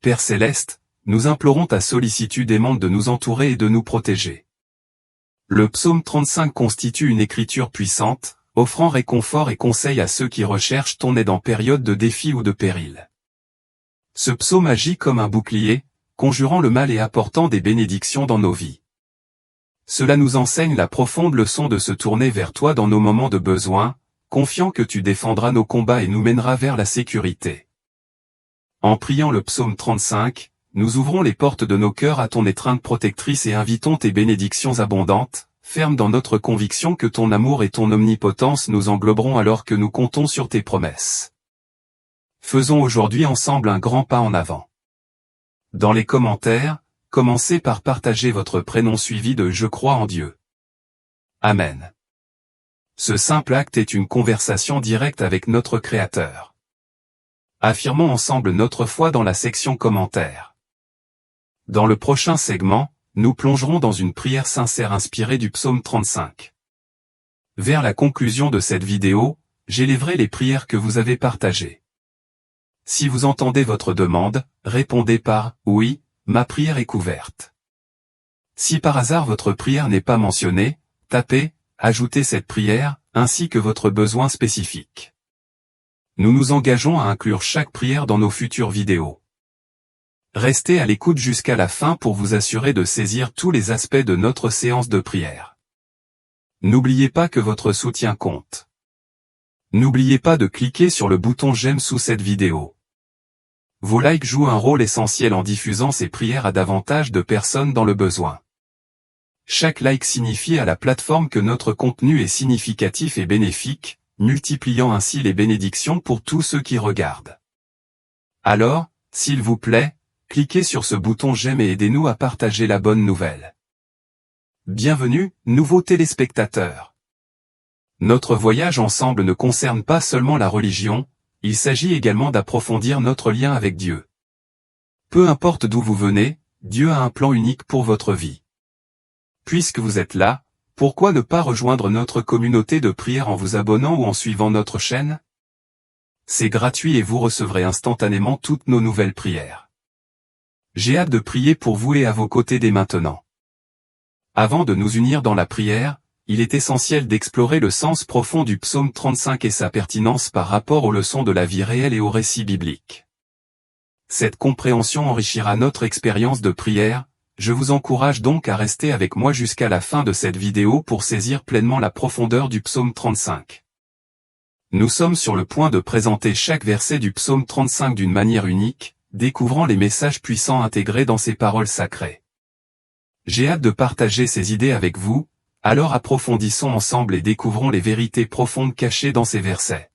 Père céleste, nous implorons ta sollicitude aimante de nous entourer et de nous protéger. Le psaume 35 constitue une écriture puissante, offrant réconfort et conseil à ceux qui recherchent ton aide en période de défi ou de péril. Ce psaume agit comme un bouclier, conjurant le mal et apportant des bénédictions dans nos vies. Cela nous enseigne la profonde leçon de se tourner vers toi dans nos moments de besoin, confiant que tu défendras nos combats et nous mèneras vers la sécurité. En priant le psaume 35, nous ouvrons les portes de nos cœurs à ton étreinte protectrice et invitons tes bénédictions abondantes, fermes dans notre conviction que ton amour et ton omnipotence nous engloberont alors que nous comptons sur tes promesses. Faisons aujourd'hui ensemble un grand pas en avant. Dans les commentaires, commencez par partager votre prénom suivi de « Je crois en Dieu ». Amen. Ce simple acte est une conversation directe avec notre Créateur. Affirmons ensemble notre foi dans la section commentaires. Dans le prochain segment, nous plongerons dans une prière sincère inspirée du psaume 35. Vers la conclusion de cette vidéo, j'élèverai les prières que vous avez partagées. Si vous entendez votre demande, répondez par « Oui, ma prière est couverte ». Si par hasard votre prière n'est pas mentionnée, tapez « Ajoutez cette prière » ainsi que votre besoin spécifique. Nous nous engageons à inclure chaque prière dans nos futures vidéos. Restez à l'écoute jusqu'à la fin pour vous assurer de saisir tous les aspects de notre séance de prière. N'oubliez pas que votre soutien compte. N'oubliez pas de cliquer sur le bouton j'aime sous cette vidéo. Vos likes jouent un rôle essentiel en diffusant ces prières à davantage de personnes dans le besoin. Chaque like signifie à la plateforme que notre contenu est significatif et bénéfique, multipliant ainsi les bénédictions pour tous ceux qui regardent. Alors, s'il vous plaît, cliquez sur ce bouton j'aime et aidez-nous à partager la bonne nouvelle. Bienvenue, nouveaux téléspectateurs. Notre voyage ensemble ne concerne pas seulement la religion, il s'agit également d'approfondir notre lien avec Dieu. Peu importe d'où vous venez, Dieu a un plan unique pour votre vie. Puisque vous êtes là, pourquoi ne pas rejoindre notre communauté de prière en vous abonnant ou en suivant notre chaîne? C'est gratuit et vous recevrez instantanément toutes nos nouvelles prières. J'ai hâte de prier pour vous et à vos côtés dès maintenant. Avant de nous unir dans la prière, il est essentiel d'explorer le sens profond du psaume 35 et sa pertinence par rapport aux leçons de la vie réelle et aux récits bibliques. Cette compréhension enrichira notre expérience de prière, je vous encourage donc à rester avec moi jusqu'à la fin de cette vidéo pour saisir pleinement la profondeur du psaume 35. Nous sommes sur le point de présenter chaque verset du psaume 35 d'une manière unique, découvrant les messages puissants intégrés dans ces paroles sacrées. J'ai hâte de partager ces idées avec vous, alors approfondissons ensemble et découvrons les vérités profondes cachées dans ces versets.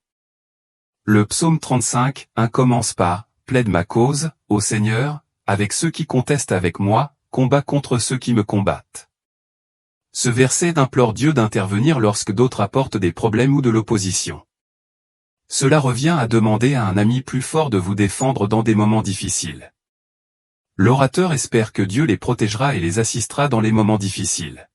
Le psaume 35, 1 commence par « Plaide ma cause, ô Seigneur, avec ceux qui contestent avec moi, combat contre ceux qui me combattent. » Ce verset implore Dieu d'intervenir lorsque d'autres apportent des problèmes ou de l'opposition. Cela revient à demander à un ami plus fort de vous défendre dans des moments difficiles. L'orateur espère que Dieu les protégera et les assistera dans les moments difficiles.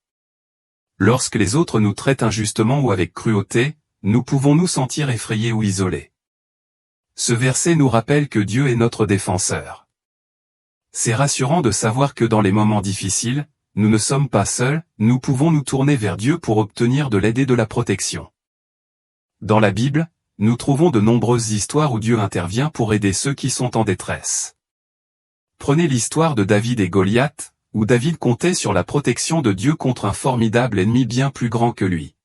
Lorsque les autres nous traitent injustement ou avec cruauté, nous pouvons nous sentir effrayés ou isolés. Ce verset nous rappelle que Dieu est notre défenseur. C'est rassurant de savoir que dans les moments difficiles, nous ne sommes pas seuls, nous pouvons nous tourner vers Dieu pour obtenir de l'aide et de la protection. Dans la Bible, nous trouvons de nombreuses histoires où Dieu intervient pour aider ceux qui sont en détresse. Prenez l'histoire de David et Goliath, où David comptait sur la protection de Dieu contre un formidable ennemi bien plus grand que lui.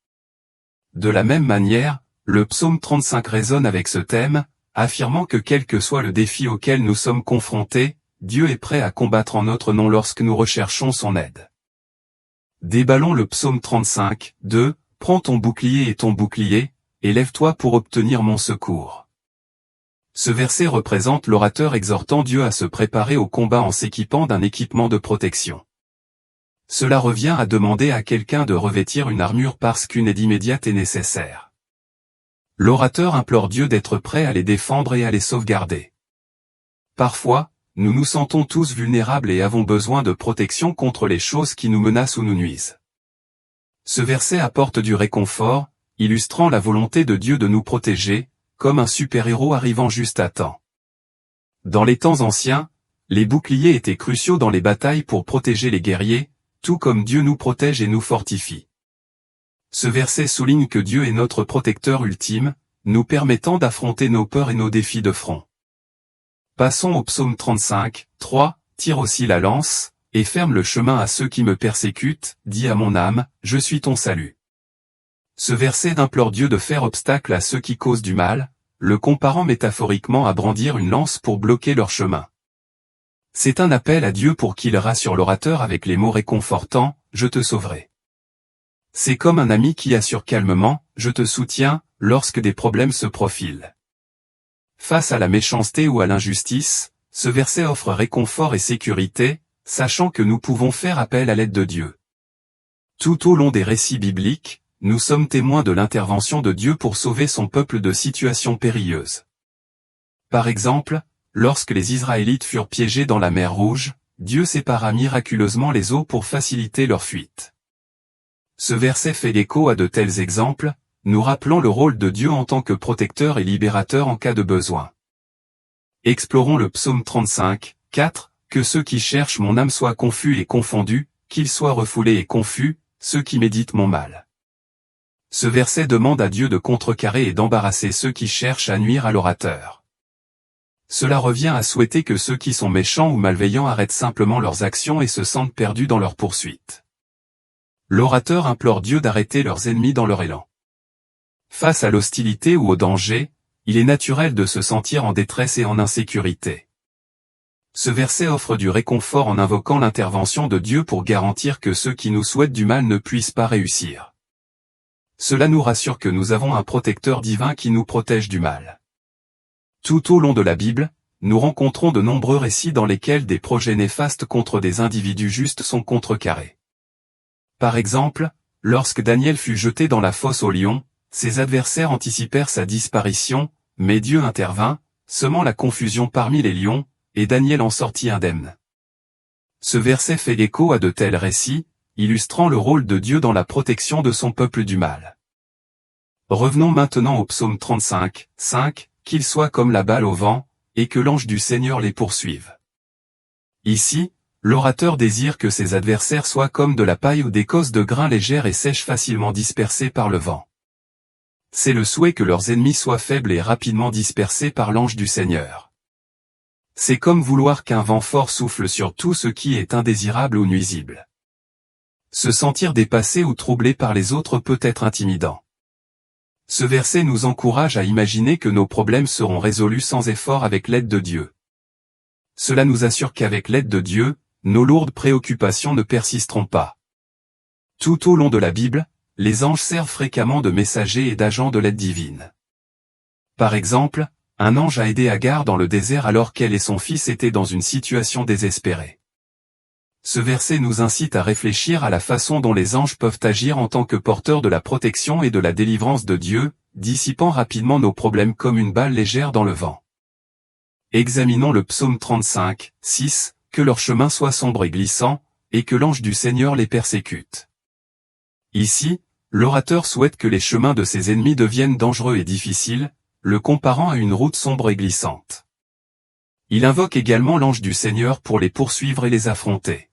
De la même manière, le psaume 35 résonne avec ce thème, affirmant que quel que soit le défi auquel nous sommes confrontés, Dieu est prêt à combattre en notre nom lorsque nous recherchons son aide. Déballons le psaume 35, 2, « Prends ton bouclier et ton bouclier, et lève-toi pour obtenir mon secours. » Ce verset représente l'orateur exhortant Dieu à se préparer au combat en s'équipant d'un équipement de protection. Cela revient à demander à quelqu'un de revêtir une armure parce qu'une aide immédiate est nécessaire. L'orateur implore Dieu d'être prêt à les défendre et à les sauvegarder. Parfois, nous nous sentons tous vulnérables et avons besoin de protection contre les choses qui nous menacent ou nous nuisent. Ce verset apporte du réconfort, illustrant la volonté de Dieu de nous protéger, comme un super-héros arrivant juste à temps. Dans les temps anciens, Les boucliers étaient cruciaux dans les batailles pour protéger les guerriers, tout comme Dieu nous protège et nous fortifie. Ce verset souligne que Dieu est notre protecteur ultime, nous permettant d'affronter nos peurs et nos défis de front. Passons au psaume 35, 3, tire aussi la lance, et ferme le chemin à ceux qui me persécutent, dis à mon âme, je suis ton salut. Ce verset implore Dieu de faire obstacle à ceux qui causent du mal, le comparant métaphoriquement à brandir une lance pour bloquer leur chemin. C'est un appel à Dieu pour qu'il rassure l'orateur avec les mots réconfortants, je te sauverai. C'est comme un ami qui assure calmement, je te soutiens, lorsque des problèmes se profilent. Face à la méchanceté ou à l'injustice, ce verset offre réconfort et sécurité, sachant que nous pouvons faire appel à l'aide de Dieu. Tout au long des récits bibliques, nous sommes témoins de l'intervention de Dieu pour sauver son peuple de situations périlleuses. Par exemple, lorsque les Israélites furent piégés dans la mer Rouge, Dieu sépara miraculeusement les eaux pour faciliter leur fuite. Ce verset fait écho à de tels exemples, nous rappelant le rôle de Dieu en tant que protecteur et libérateur en cas de besoin. Explorons le psaume 35, 4, que ceux qui cherchent mon âme soient confus et confondus, qu'ils soient refoulés et confus, ceux qui méditent mon mal. Ce verset demande à Dieu de contrecarrer et d'embarrasser ceux qui cherchent à nuire à l'orateur. Cela revient à souhaiter que ceux qui sont méchants ou malveillants arrêtent simplement leurs actions et se sentent perdus dans leur poursuite. L'orateur implore Dieu d'arrêter leurs ennemis dans leur élan. Face à l'hostilité ou au danger, il est naturel de se sentir en détresse et en insécurité. Ce verset offre du réconfort en invoquant l'intervention de Dieu pour garantir que ceux qui nous souhaitent du mal ne puissent pas réussir. Cela nous rassure que nous avons un protecteur divin qui nous protège du mal. Tout au long de la Bible, nous rencontrons de nombreux récits dans lesquels des projets néfastes contre des individus justes sont contrecarrés. Par exemple, lorsque Daniel fut jeté dans la fosse aux lions, ses adversaires anticipèrent sa disparition, mais Dieu intervint, semant la confusion parmi les lions, et Daniel en sortit indemne. Ce verset fait écho à de tels récits, illustrant le rôle de Dieu dans la protection de son peuple du mal. Revenons maintenant au psaume 35, 5, qu'ils soient comme la balle au vent, et que l'ange du Seigneur les poursuive. Ici, l'orateur désire que ses adversaires soient comme de la paille ou des cosses de grains légères et sèches facilement dispersées par le vent. C'est le souhait que leurs ennemis soient faibles et rapidement dispersés par l'ange du Seigneur. C'est comme vouloir qu'un vent fort souffle sur tout ce qui est indésirable ou nuisible. Se sentir dépassé ou troublé par les autres peut être intimidant. Ce verset nous encourage à imaginer que nos problèmes seront résolus sans effort avec l'aide de Dieu. Cela nous assure qu'avec l'aide de Dieu, nos lourdes préoccupations ne persisteront pas. Tout au long de la Bible, les anges servent fréquemment de messagers et d'agents de l'aide divine. Par exemple, un ange a aidé Agar dans le désert alors qu'elle et son fils étaient dans une situation désespérée. Ce verset nous incite à réfléchir à la façon dont les anges peuvent agir en tant que porteurs de la protection et de la délivrance de Dieu, dissipant rapidement nos problèmes comme une balle légère dans le vent. Examinons le psaume 35, 6, que leur chemin soit sombre et glissant, et que l'ange du Seigneur les persécute. Ici, l'orateur souhaite que les chemins de ses ennemis deviennent dangereux et difficiles, le comparant à une route sombre et glissante. Il invoque également l'ange du Seigneur pour les poursuivre et les affronter.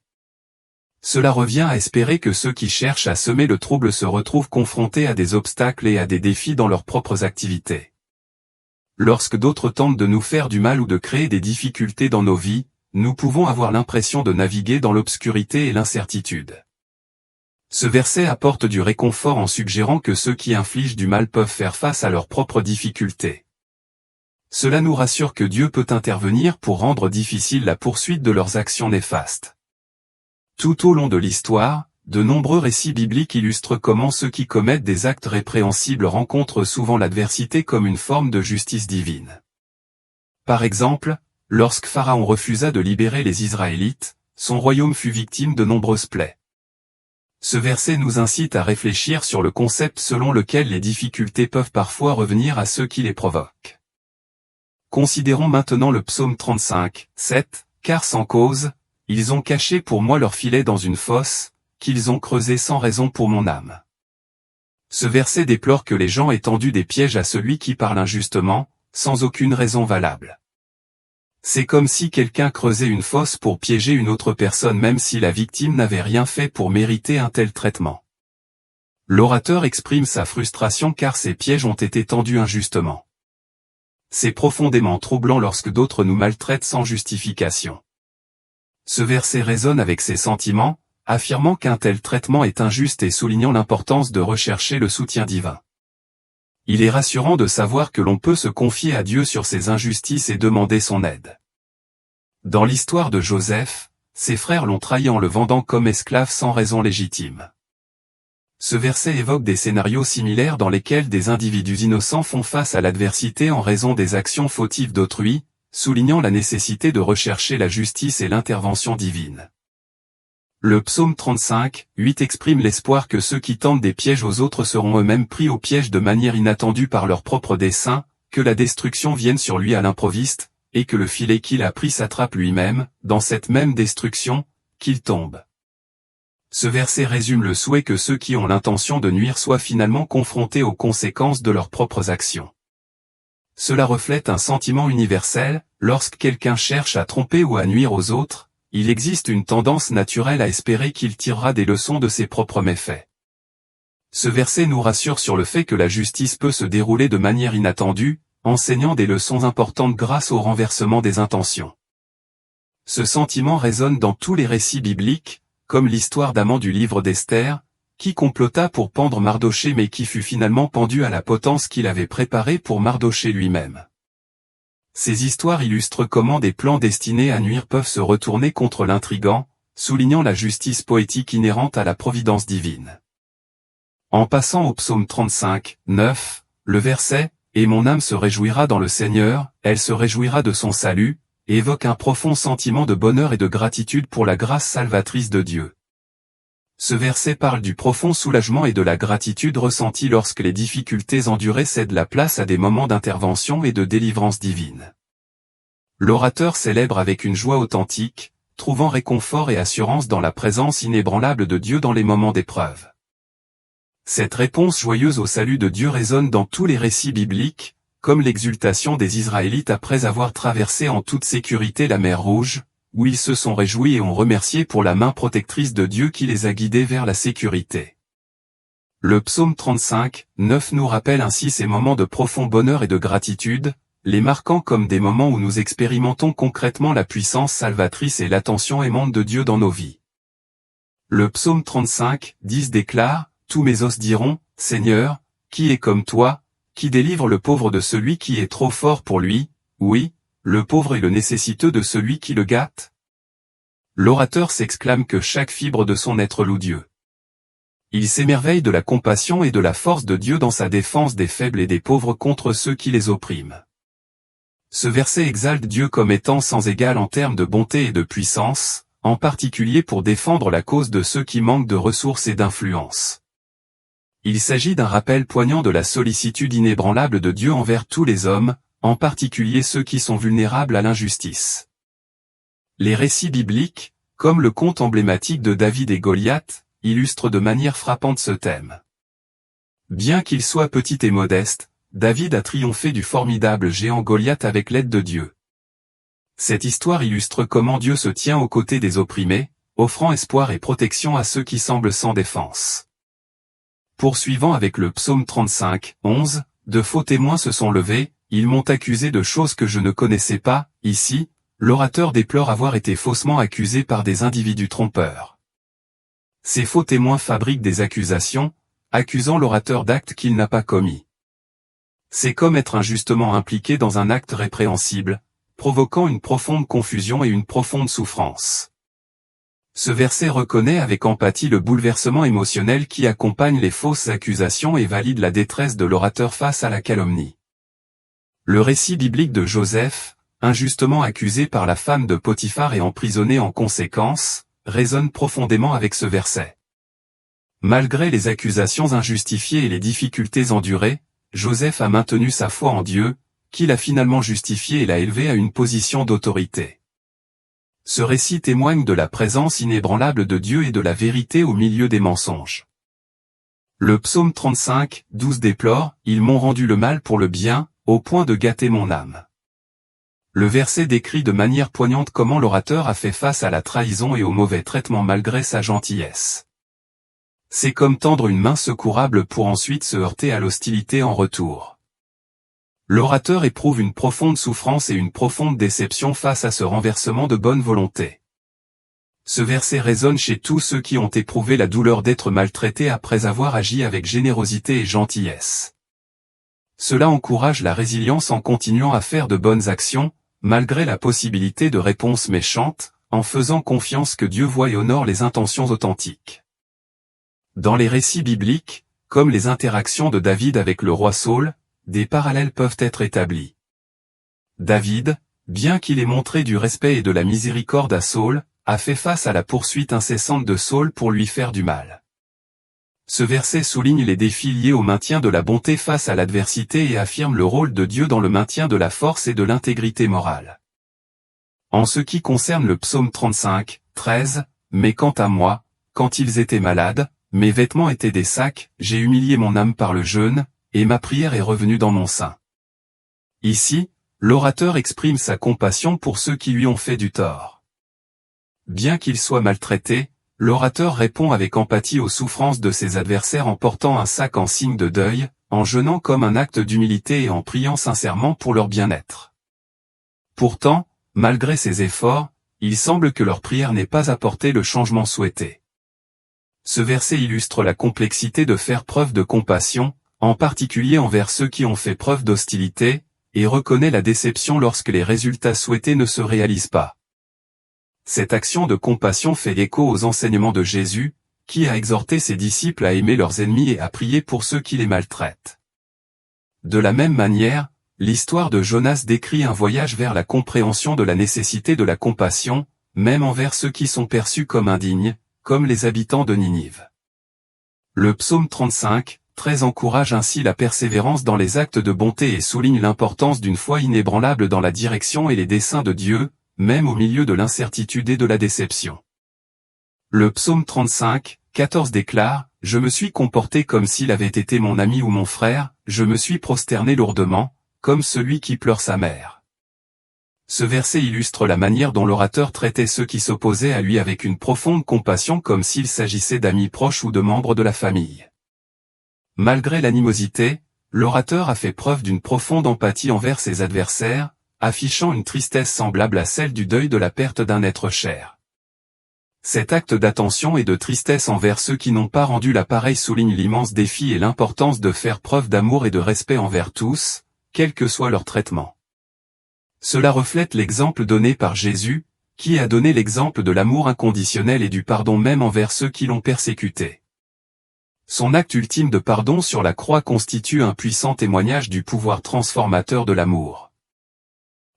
Cela revient à espérer que ceux qui cherchent à semer le trouble se retrouvent confrontés à des obstacles et à des défis dans leurs propres activités. Lorsque d'autres tentent de nous faire du mal ou de créer des difficultés dans nos vies, nous pouvons avoir l'impression de naviguer dans l'obscurité et l'incertitude. Ce verset apporte du réconfort en suggérant que ceux qui infligent du mal peuvent faire face à leurs propres difficultés. Cela nous rassure que Dieu peut intervenir pour rendre difficile la poursuite de leurs actions néfastes. Tout au long de l'histoire, de nombreux récits bibliques illustrent comment ceux qui commettent des actes répréhensibles rencontrent souvent l'adversité comme une forme de justice divine. Par exemple, lorsque Pharaon refusa de libérer les Israélites, son royaume fut victime de nombreuses plaies. Ce verset nous incite à réfléchir sur le concept selon lequel les difficultés peuvent parfois revenir à ceux qui les provoquent. Considérons maintenant le psaume 35, 7, car sans cause, ils ont caché pour moi leur filet dans une fosse, qu'ils ont creusé sans raison pour mon âme. Ce verset déplore que les gens aient tendu des pièges à celui qui parle injustement, sans aucune raison valable. C'est comme si quelqu'un creusait une fosse pour piéger une autre personne même si la victime n'avait rien fait pour mériter un tel traitement. L'orateur exprime sa frustration car ces pièges ont été tendus injustement. C'est profondément troublant lorsque d'autres nous maltraitent sans justification. Ce verset résonne avec ses sentiments, affirmant qu'un tel traitement est injuste et soulignant l'importance de rechercher le soutien divin. Il est rassurant de savoir que l'on peut se confier à Dieu sur ces injustices et demander son aide. Dans l'histoire de Joseph, ses frères l'ont trahi en le vendant comme esclave sans raison légitime. Ce verset évoque des scénarios similaires dans lesquels des individus innocents font face à l'adversité en raison des actions fautives d'autrui, soulignant la nécessité de rechercher la justice et l'intervention divine. Le psaume 35, 8 exprime l'espoir que ceux qui tentent des pièges aux autres seront eux-mêmes pris au piège de manière inattendue par leurs propres desseins, que la destruction vienne sur lui à l'improviste, et que le filet qu'il a pris s'attrape lui-même, dans cette même destruction, qu'il tombe. Ce verset résume le souhait que ceux qui ont l'intention de nuire soient finalement confrontés aux conséquences de leurs propres actions. Cela reflète un sentiment universel, lorsque quelqu'un cherche à tromper ou à nuire aux autres, il existe une tendance naturelle à espérer qu'il tirera des leçons de ses propres méfaits. Ce verset nous rassure sur le fait que la justice peut se dérouler de manière inattendue, enseignant des leçons importantes grâce au renversement des intentions. Ce sentiment résonne dans tous les récits bibliques, comme l'histoire d'Aman du livre d'Esther, qui complota pour pendre Mardochée mais qui fut finalement pendu à la potence qu'il avait préparée pour Mardochée lui-même. Ces histoires illustrent comment des plans destinés à nuire peuvent se retourner contre l'intrigant, soulignant la justice poétique inhérente à la providence divine. En passant au psaume 35, 9, le verset « Et mon âme se réjouira dans le Seigneur, elle se réjouira de son salut » évoque un profond sentiment de bonheur et de gratitude pour la grâce salvatrice de Dieu. Ce verset parle du profond soulagement et de la gratitude ressentie lorsque les difficultés endurées cèdent la place à des moments d'intervention et de délivrance divine. L'orateur célèbre avec une joie authentique, trouvant réconfort et assurance dans la présence inébranlable de Dieu dans les moments d'épreuve. Cette réponse joyeuse au salut de Dieu résonne dans tous les récits bibliques, comme l'exultation des Israélites après avoir traversé en toute sécurité la mer Rouge, où ils se sont réjouis et ont remercié pour la main protectrice de Dieu qui les a guidés vers la sécurité. Le psaume 35, 9 nous rappelle ainsi ces moments de profond bonheur et de gratitude, les marquant comme des moments où nous expérimentons concrètement la puissance salvatrice et l'attention aimante de Dieu dans nos vies. Le psaume 35, 10 déclare, « Tous mes os diront, Seigneur, qui est comme toi, qui délivre le pauvre de celui qui est trop fort pour lui, oui, le pauvre et le nécessiteux de celui qui le gâte ?» L'orateur s'exclame que chaque fibre de son être loue Dieu. Il s'émerveille de la compassion et de la force de Dieu dans sa défense des faibles et des pauvres contre ceux qui les oppriment. Ce verset exalte Dieu comme étant sans égal en termes de bonté et de puissance, en particulier pour défendre la cause de ceux qui manquent de ressources et d'influence. Il s'agit d'un rappel poignant de la sollicitude inébranlable de Dieu envers tous les hommes, en particulier ceux qui sont vulnérables à l'injustice. Les récits bibliques, comme le conte emblématique de David et Goliath, illustrent de manière frappante ce thème. Bien qu'il soit petit et modeste, David a triomphé du formidable géant Goliath avec l'aide de Dieu. Cette histoire illustre comment Dieu se tient aux côtés des opprimés, offrant espoir et protection à ceux qui semblent sans défense. Poursuivant avec le psaume 35, 11, de faux témoins se sont levés, ils m'ont accusé de choses que je ne connaissais pas. Ici, l'orateur déplore avoir été faussement accusé par des individus trompeurs. Ces faux témoins fabriquent des accusations, accusant l'orateur d'actes qu'il n'a pas commis. C'est comme être injustement impliqué dans un acte répréhensible, provoquant une profonde confusion et une profonde souffrance. Ce verset reconnaît avec empathie le bouleversement émotionnel qui accompagne les fausses accusations et valide la détresse de l'orateur face à la calomnie. Le récit biblique de Joseph, injustement accusé par la femme de Potiphar et emprisonné en conséquence, résonne profondément avec ce verset. Malgré les accusations injustifiées et les difficultés endurées, Joseph a maintenu sa foi en Dieu, qui l'a finalement justifié et l'a élevé à une position d'autorité. Ce récit témoigne de la présence inébranlable de Dieu et de la vérité au milieu des mensonges. Le psaume 35, 12 déplore, « Ils m'ont rendu le mal pour le bien, au point de gâter mon âme. » Le verset décrit de manière poignante comment l'orateur a fait face à la trahison et au mauvais traitement malgré sa gentillesse. C'est comme tendre une main secourable pour ensuite se heurter à l'hostilité en retour. L'orateur éprouve une profonde souffrance et une profonde déception face à ce renversement de bonne volonté. Ce verset résonne chez tous ceux qui ont éprouvé la douleur d'être maltraités après avoir agi avec générosité et gentillesse. Cela encourage la résilience en continuant à faire de bonnes actions, malgré la possibilité de réponses méchantes, en faisant confiance que Dieu voit et honore les intentions authentiques. Dans les récits bibliques, comme les interactions de David avec le roi Saül, des parallèles peuvent être établis. David, bien qu'il ait montré du respect et de la miséricorde à Saül, a fait face à la poursuite incessante de Saül pour lui faire du mal. Ce verset souligne les défis liés au maintien de la bonté face à l'adversité et affirme le rôle de Dieu dans le maintien de la force et de l'intégrité morale. En ce qui concerne le psaume 35, 13, « Mais quant à moi, quand ils étaient malades, mes vêtements étaient des sacs, j'ai humilié mon âme par le jeûne, et ma prière est revenue dans mon sein. » Ici, l'orateur exprime sa compassion pour ceux qui lui ont fait du tort. Bien qu'il soit maltraité, l'orateur répond avec empathie aux souffrances de ses adversaires en portant un sac en signe de deuil, en jeûnant comme un acte d'humilité et en priant sincèrement pour leur bien-être. Pourtant, malgré ces efforts, il semble que leur prière n'ait pas apporté le changement souhaité. Ce verset illustre la complexité de faire preuve de compassion, en particulier envers ceux qui ont fait preuve d'hostilité, et reconnaît la déception lorsque les résultats souhaités ne se réalisent pas. Cette action de compassion fait écho aux enseignements de Jésus, qui a exhorté ses disciples à aimer leurs ennemis et à prier pour ceux qui les maltraitent. De la même manière, l'histoire de Jonas décrit un voyage vers la compréhension de la nécessité de la compassion, même envers ceux qui sont perçus comme indignes, comme les habitants de Ninive. Le psaume 35, 13 encourage ainsi la persévérance dans les actes de bonté et souligne l'importance d'une foi inébranlable dans la direction et les desseins de Dieu, même au milieu de l'incertitude et de la déception. Le psaume 35, 14 déclare « Je me suis comporté comme s'il avait été mon ami ou mon frère, je me suis prosterné lourdement, comme celui qui pleure sa mère. » Ce verset illustre la manière dont l'orateur traitait ceux qui s'opposaient à lui avec une profonde compassion comme s'il s'agissait d'amis proches ou de membres de la famille. Malgré l'animosité, l'orateur a fait preuve d'une profonde empathie envers ses adversaires, affichant une tristesse semblable à celle du deuil de la perte d'un être cher. Cet acte d'attention et de tristesse envers ceux qui n'ont pas rendu l'appareil souligne l'immense défi et l'importance de faire preuve d'amour et de respect envers tous, quel que soit leur traitement. Cela reflète l'exemple donné par Jésus, qui a donné l'exemple de l'amour inconditionnel et du pardon même envers ceux qui l'ont persécuté. Son acte ultime de pardon sur la croix constitue un puissant témoignage du pouvoir transformateur de l'amour.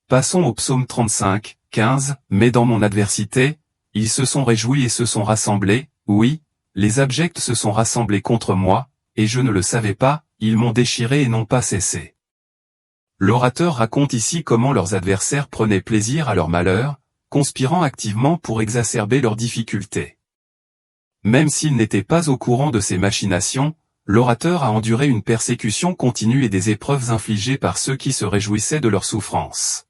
Passons au psaume 35, 15, « Mais dans mon adversité, ils se sont réjouis et se sont rassemblés, oui, les abjects se sont rassemblés contre moi, et je ne le savais pas, ils m'ont déchiré et n'ont pas cessé. » L'orateur raconte ici comment leurs adversaires prenaient plaisir à leur malheur, conspirant activement pour exacerber leurs difficultés. Même s'il n'était pas au courant de ces machinations, l'orateur a enduré une persécution continue et des épreuves infligées par ceux qui se réjouissaient de leur souffrance.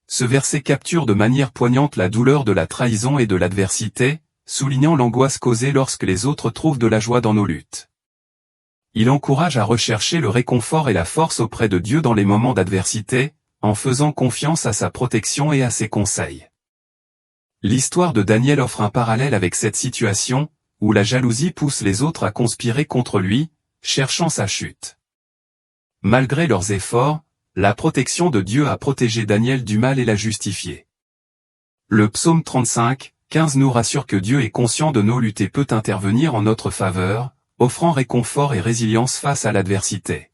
Ce verset capture de manière poignante la douleur de la trahison et de l'adversité, soulignant l'angoisse causée lorsque les autres trouvent de la joie dans nos luttes. Il encourage à rechercher le réconfort et la force auprès de Dieu dans les moments d'adversité, en faisant confiance à sa protection et à ses conseils. L'histoire de Daniel offre un parallèle avec cette situation, où la jalousie pousse les autres à conspirer contre lui, cherchant sa chute. Malgré leurs efforts, la protection de Dieu a protégé Daniel du mal et l'a justifié. Le psaume 35, 15 nous rassure que Dieu est conscient de nos luttes et peut intervenir en notre faveur, offrant réconfort et résilience face à l'adversité.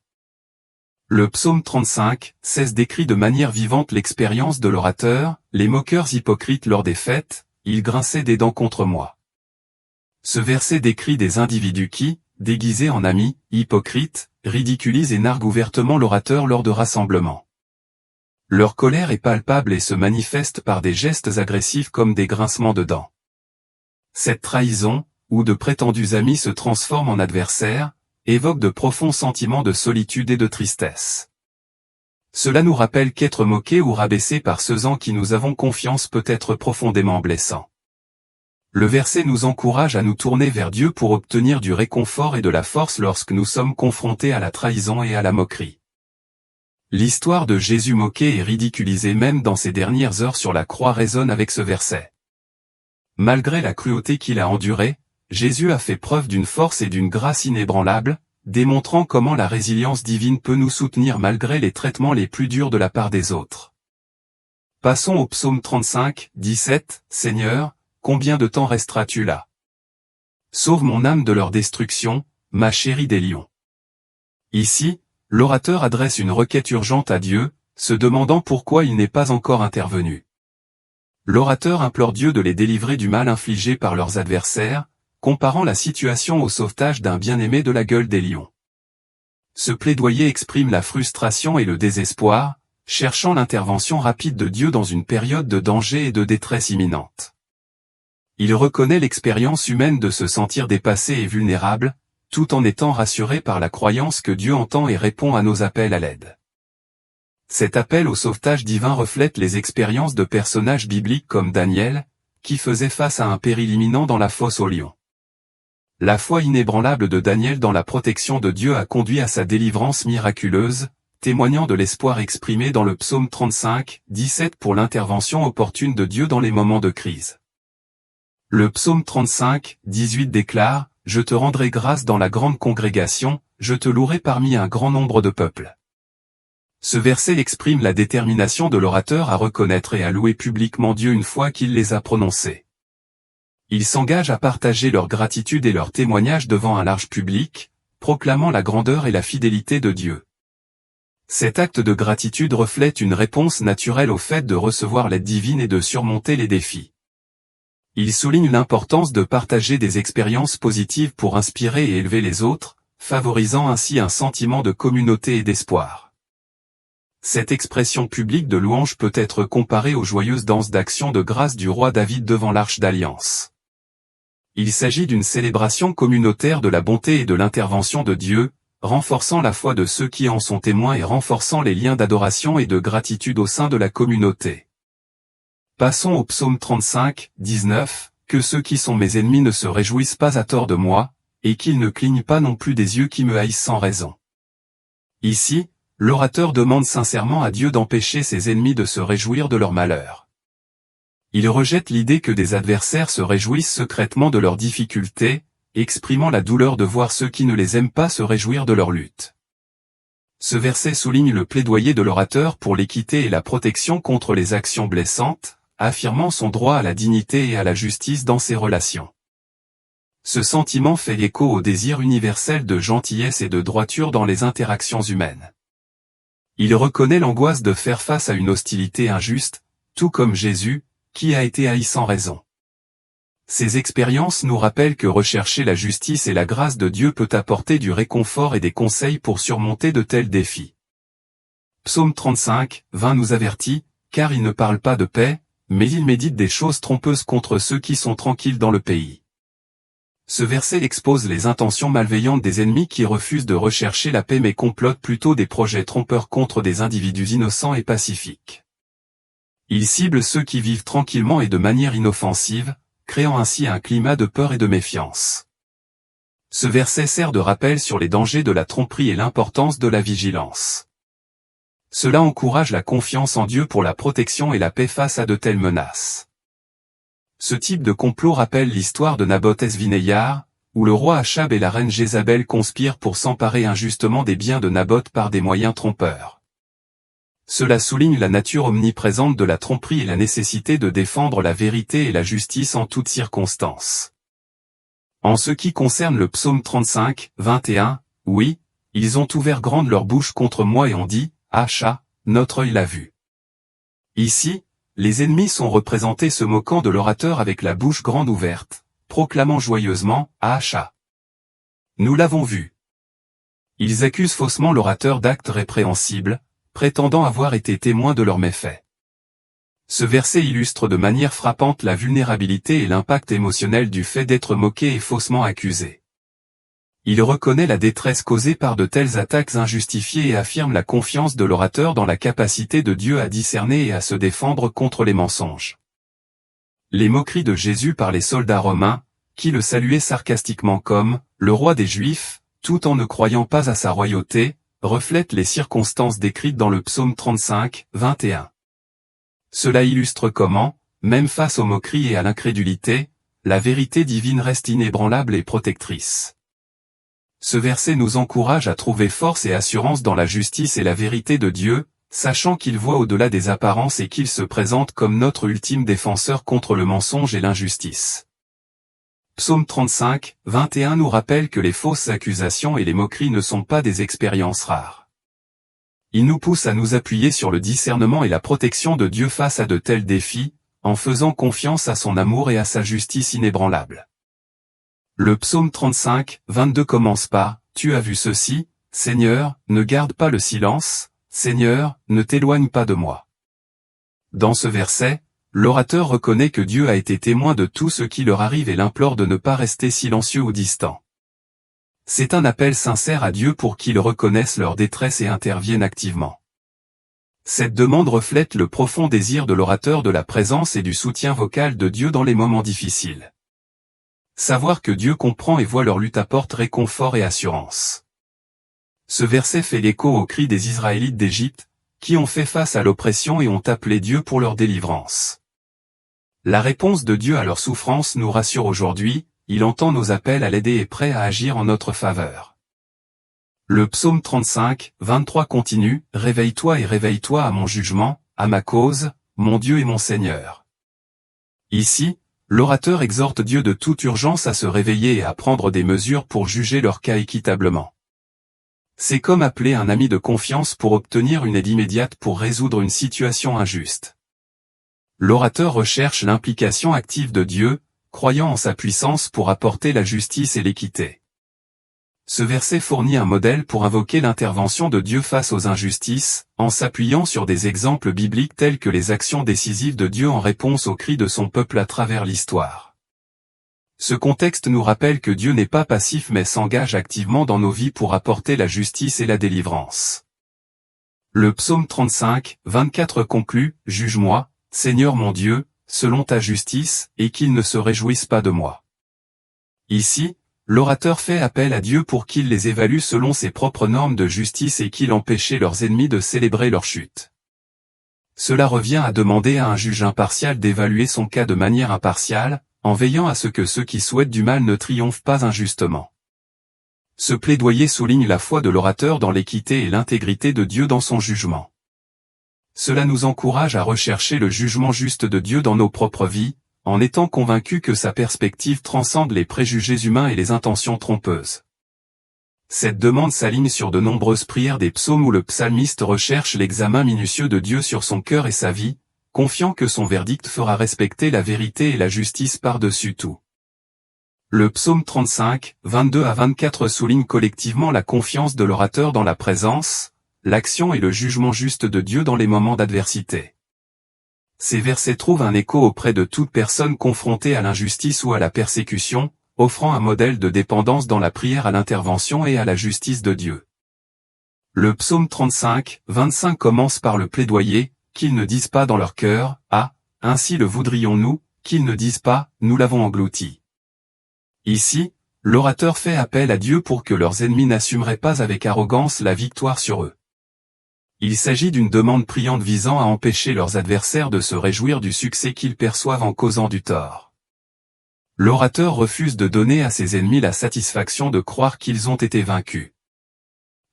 Le psaume 35, 16 décrit de manière vivante l'expérience de l'orateur, les moqueurs hypocrites lors des fêtes, ils grinçaient des dents contre moi. Ce verset décrit des individus qui, déguisés en amis, hypocrites, ridiculisent et narguent ouvertement l'orateur lors de rassemblements. Leur colère est palpable et se manifeste par des gestes agressifs comme des grincements de dents. Cette trahison, où de prétendus amis se transforment en adversaires, évoque de profonds sentiments de solitude et de tristesse. Cela nous rappelle qu'être moqué ou rabaissé par ceux en qui nous avons confiance peut être profondément blessant. Le verset nous encourage à nous tourner vers Dieu pour obtenir du réconfort et de la force lorsque nous sommes confrontés à la trahison et à la moquerie. L'histoire de Jésus moqué et ridiculisé même dans ses dernières heures sur la croix résonne avec ce verset. Malgré la cruauté qu'il a endurée, Jésus a fait preuve d'une force et d'une grâce inébranlables, démontrant comment la résilience divine peut nous soutenir malgré les traitements les plus durs de la part des autres. Passons au psaume 35, 17, Seigneur, combien de temps resteras-tu là? Sauve mon âme de leur destruction, ma chérie des lions. Ici, l'orateur adresse une requête urgente à Dieu, se demandant pourquoi il n'est pas encore intervenu. L'orateur implore Dieu de les délivrer du mal infligé par leurs adversaires, comparant la situation au sauvetage d'un bien-aimé de la gueule des lions. Ce plaidoyer exprime la frustration et le désespoir, cherchant l'intervention rapide de Dieu dans une période de danger et de détresse imminente. Il reconnaît l'expérience humaine de se sentir dépassé et vulnérable, tout en étant rassuré par la croyance que Dieu entend et répond à nos appels à l'aide. Cet appel au sauvetage divin reflète les expériences de personnages bibliques comme Daniel, qui faisait face à un péril imminent dans la fosse aux lions. La foi inébranlable de Daniel dans la protection de Dieu a conduit à sa délivrance miraculeuse, témoignant de l'espoir exprimé dans le psaume 35, 17 pour l'intervention opportune de Dieu dans les moments de crise. Le psaume 35, 18 déclare « Je te rendrai grâce dans la grande congrégation, je te louerai parmi un grand nombre de peuples ». Ce verset exprime la détermination de l'orateur à reconnaître et à louer publiquement Dieu une fois qu'il les a prononcés. Ils s'engagent à partager leur gratitude et leur témoignage devant un large public, proclamant la grandeur et la fidélité de Dieu. Cet acte de gratitude reflète une réponse naturelle au fait de recevoir l'aide divine et de surmonter les défis. Il souligne l'importance de partager des expériences positives pour inspirer et élever les autres, favorisant ainsi un sentiment de communauté et d'espoir. Cette expression publique de louange peut être comparée aux joyeuses danses d'action de grâce du roi David devant l'Arche d'Alliance. Il s'agit d'une célébration communautaire de la bonté et de l'intervention de Dieu, renforçant la foi de ceux qui en sont témoins et renforçant les liens d'adoration et de gratitude au sein de la communauté. Passons au psaume 35, 19, « Que ceux qui sont mes ennemis ne se réjouissent pas à tort de moi, et qu'ils ne clignent pas non plus des yeux qui me haïssent sans raison. » Ici, l'orateur demande sincèrement à Dieu d'empêcher ses ennemis de se réjouir de leur malheur. Il rejette l'idée que des adversaires se réjouissent secrètement de leurs difficultés, exprimant la douleur de voir ceux qui ne les aiment pas se réjouir de leur lutte. Ce verset souligne le plaidoyer de l'orateur pour l'équité et la protection contre les actions blessantes, affirmant son droit à la dignité et à la justice dans ses relations. Ce sentiment fait écho au désir universel de gentillesse et de droiture dans les interactions humaines. Il reconnaît l'angoisse de faire face à une hostilité injuste, tout comme Jésus, qui a été haï sans raison. Ces expériences nous rappellent que rechercher la justice et la grâce de Dieu peut apporter du réconfort et des conseils pour surmonter de tels défis. Psaume 35, 20 nous avertit, « Car il ne parle pas de paix, mais il médite des choses trompeuses contre ceux qui sont tranquilles dans le pays. » Ce verset expose les intentions malveillantes des ennemis qui refusent de rechercher la paix mais complotent plutôt des projets trompeurs contre des individus innocents et pacifiques. Il cible ceux qui vivent tranquillement et de manière inoffensive, créant ainsi un climat de peur et de méfiance. Ce verset sert de rappel sur les dangers de la tromperie et l'importance de la vigilance. Cela encourage la confiance en Dieu pour la protection et la paix face à de telles menaces. Ce type de complot rappelle l'histoire de Naboth es-Vineillard, où le roi Achab et la reine Jézabel conspirent pour s'emparer injustement des biens de Naboth par des moyens trompeurs. Cela souligne la nature omniprésente de la tromperie et la nécessité de défendre la vérité et la justice en toutes circonstances. En ce qui concerne le psaume 35, 21, oui, ils ont ouvert grande leur bouche contre moi et ont dit, « Acha, notre œil l'a vu. » Ici, les ennemis sont représentés se moquant de l'orateur avec la bouche grande ouverte, proclamant joyeusement, « Acha. Nous l'avons vu. » Ils accusent faussement l'orateur d'actes répréhensibles, prétendant avoir été témoins de leurs méfaits. Ce verset illustre de manière frappante la vulnérabilité et l'impact émotionnel du fait d'être moqué et faussement accusé. Il reconnaît la détresse causée par de telles attaques injustifiées et affirme la confiance de l'orateur dans la capacité de Dieu à discerner et à se défendre contre les mensonges. Les moqueries de Jésus par les soldats romains, qui le saluaient sarcastiquement comme « le roi des Juifs », tout en ne croyant pas à sa royauté, reflètent les circonstances décrites dans le psaume 35, 21. Cela illustre comment, même face aux moqueries et à l'incrédulité, la vérité divine reste inébranlable et protectrice. Ce verset nous encourage à trouver force et assurance dans la justice et la vérité de Dieu, sachant qu'il voit au-delà des apparences et qu'il se présente comme notre ultime défenseur contre le mensonge et l'injustice. Psaume 35, 21 nous rappelle que les fausses accusations et les moqueries ne sont pas des expériences rares. Il nous pousse à nous appuyer sur le discernement et la protection de Dieu face à de tels défis, en faisant confiance à son amour et à sa justice inébranlable. Le psaume 35, 22 commence par « Tu as vu ceci, Seigneur, ne garde pas le silence, Seigneur, ne t'éloigne pas de moi. » Dans ce verset, l'orateur reconnaît que Dieu a été témoin de tout ce qui leur arrive et l'implore de ne pas rester silencieux ou distant. C'est un appel sincère à Dieu pour qu'il reconnaisse leur détresse et intervienne activement. Cette demande reflète le profond désir de l'orateur de la présence et du soutien vocal de Dieu dans les moments difficiles. Savoir que Dieu comprend et voit leur lutte apporte réconfort et assurance. Ce verset fait l'écho aux cris des Israélites d'Égypte, qui ont fait face à l'oppression et ont appelé Dieu pour leur délivrance. La réponse de Dieu à leur souffrance nous rassure aujourd'hui, il entend nos appels à l'aider et est prêt à agir en notre faveur. Le psaume 35, 23 continue, « Réveille-toi et réveille-toi à mon jugement, à ma cause, mon Dieu et mon Seigneur. » Ici, l'orateur exhorte Dieu de toute urgence à se réveiller et à prendre des mesures pour juger leur cas équitablement. C'est comme appeler un ami de confiance pour obtenir une aide immédiate pour résoudre une situation injuste. L'orateur recherche l'implication active de Dieu, croyant en sa puissance pour apporter la justice et l'équité. Ce verset fournit un modèle pour invoquer l'intervention de Dieu face aux injustices, en s'appuyant sur des exemples bibliques tels que les actions décisives de Dieu en réponse aux cris de son peuple à travers l'histoire. Ce contexte nous rappelle que Dieu n'est pas passif mais s'engage activement dans nos vies pour apporter la justice et la délivrance. Le psaume 35, 24 conclut, « Juge-moi, Seigneur mon Dieu, selon ta justice, et qu'ils ne se réjouissent pas de moi. » Ici, l'orateur fait appel à Dieu pour qu'il les évalue selon ses propres normes de justice et qu'il empêche leurs ennemis de célébrer leur chute. Cela revient à demander à un juge impartial d'évaluer son cas de manière impartiale, en veillant à ce que ceux qui souhaitent du mal ne triomphent pas injustement. Ce plaidoyer souligne la foi de l'orateur dans l'équité et l'intégrité de Dieu dans son jugement. Cela nous encourage à rechercher le jugement juste de Dieu dans nos propres vies, en étant convaincus que sa perspective transcende les préjugés humains et les intentions trompeuses. Cette demande s'aligne sur de nombreuses prières des psaumes où le psalmiste recherche l'examen minutieux de Dieu sur son cœur et sa vie, confiant que son verdict fera respecter la vérité et la justice par-dessus tout. Le psaume 35, 22 à 24 souligne collectivement la confiance de l'orateur dans la présence, l'action et le jugement juste de Dieu dans les moments d'adversité. Ces versets trouvent un écho auprès de toute personne confrontée à l'injustice ou à la persécution, offrant un modèle de dépendance dans la prière à l'intervention et à la justice de Dieu. Le psaume 35, 25 commence par le plaidoyer, « Qu'ils ne disent pas dans leur cœur, ah, ainsi le voudrions-nous, qu'ils ne disent pas, nous l'avons englouti. » Ici, l'orateur fait appel à Dieu pour que leurs ennemis n'assumeraient pas avec arrogance la victoire sur eux. Il s'agit d'une demande priante visant à empêcher leurs adversaires de se réjouir du succès qu'ils perçoivent en causant du tort. L'orateur refuse de donner à ses ennemis la satisfaction de croire qu'ils ont été vaincus.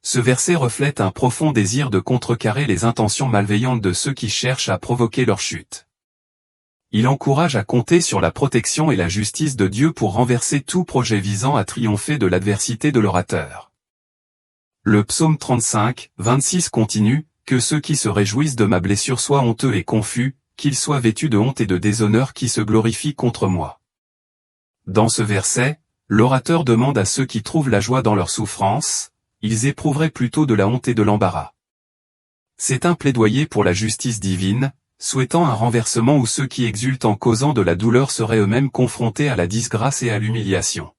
Ce verset reflète un profond désir de contrecarrer les intentions malveillantes de ceux qui cherchent à provoquer leur chute. Il encourage à compter sur la protection et la justice de Dieu pour renverser tout projet visant à triompher de l'adversité de l'orateur. Le psaume 35, 26 continue, « Que ceux qui se réjouissent de ma blessure soient honteux et confus, qu'ils soient vêtus de honte et de déshonneur qui se glorifient contre moi. » Dans ce verset, l'orateur demande à ceux qui trouvent la joie dans leur souffrance, ils éprouveraient plutôt de la honte et de l'embarras. C'est un plaidoyer pour la justice divine, souhaitant un renversement où ceux qui exultent en causant de la douleur seraient eux-mêmes confrontés à la disgrâce et à l'humiliation.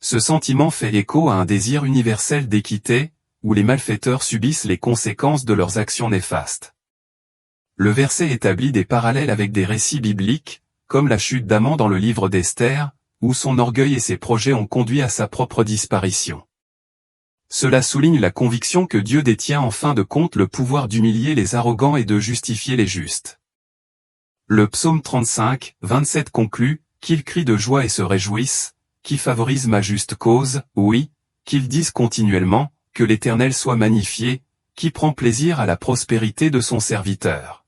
Ce sentiment fait écho à un désir universel d'équité, où les malfaiteurs subissent les conséquences de leurs actions néfastes. Le verset établit des parallèles avec des récits bibliques, comme la chute d'Aman dans le livre d'Esther, où son orgueil et ses projets ont conduit à sa propre disparition. Cela souligne la conviction que Dieu détient en fin de compte le pouvoir d'humilier les arrogants et de justifier les justes. Le psaume 35, 27 conclut, « Qu'ils crient de joie et se réjouissent, qui favorisent ma juste cause, oui, qu'ils disent continuellement, que l'Éternel soit magnifié, qui prend plaisir à la prospérité de son serviteur. »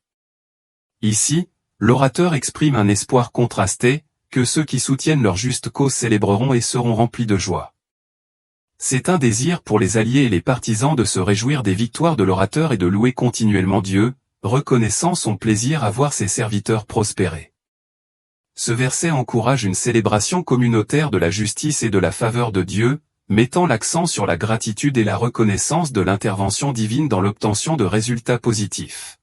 Ici, l'orateur exprime un espoir contrasté, que ceux qui soutiennent leur juste cause célébreront et seront remplis de joie. C'est un désir pour les alliés et les partisans de se réjouir des victoires de l'orateur et de louer continuellement Dieu, reconnaissant son plaisir à voir ses serviteurs prospérer. Ce verset encourage une célébration communautaire de la justice et de la faveur de Dieu, mettant l'accent sur la gratitude et la reconnaissance de l'intervention divine dans l'obtention de résultats positifs.